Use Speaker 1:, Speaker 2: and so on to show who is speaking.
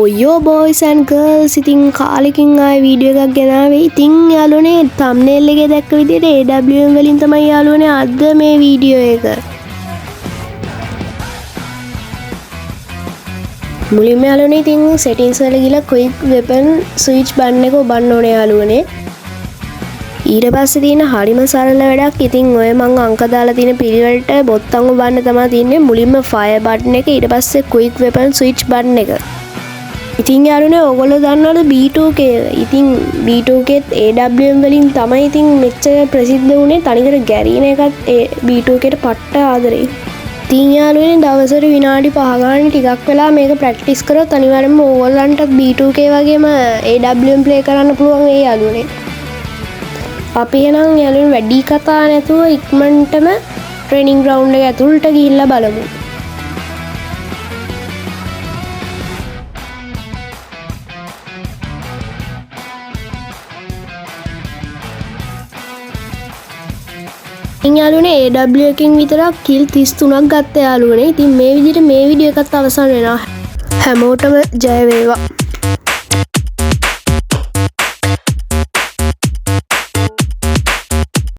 Speaker 1: Yo boys and girls, ඉතින් කාලෙකින් ආයේ වීඩියෝ එකක් ගෙනාවේ. ඉතින් යාළුවනේ thumbnail එකේ දැක්ක විදිහට AWM වලින් තමයි යාළුවනේ අද මේ වීඩියෝ එක. මුලින්ම යාළුවනේ ඉතින් settings වල ගිහලා quick weapon switch button එක ඔබන්න ඕනේ යාළුවනේ. ඊට පස්සේ තියෙන හරිම සරල වැඩක්. ඉතින් ඔය මං අංක දාලා තියෙන පිළිවෙලට බොත්තම් ඔබන්න තමයි තියෙන්නේ. මුලින්ම fire button එක, ඊට පස්සේ quick weapon switch button එක. ඉතින් යාළුවනේ ඔයගොල්ලෝ දන්නවද B2K? ඉතින් B2Kත් AWM වලින් තමයි ඉතින් මෙච්චර ප්‍රසිද්ධ වුණේ. තනිකර ගැරීන එකත් B2Kට පට්ට ආදරේ. ඉතින් යාළුවනේ දවසට විනාඩි 5 ගානේ ටිකක් වෙලා මේක ප්‍රැක්ටිස් කරොත් අනිවාර්යෙන්ම ඕගොල්ලන්ට B2K වගේම AWM ප්ලේ කරන්න පුළුවන් ඒ යාළුවනේ. අපි එහෙනම් යාළුවනේ වැඩි කතා නැතුව ඉක්මනටම ට්‍රේනින් ග්‍රවුන්ඩ් එක ඇතුළට ගිහිල්ලා බලමු. ඉතින් යාළුවනේ AW එකකින් විතරක් කිල් 33ක් ගත්ත යාළුවනේ. ඉතින් මේ විදිහට මේ වීඩියෝ එකත් අවසන් වෙනවා. හැමෝටම ජය වේවා.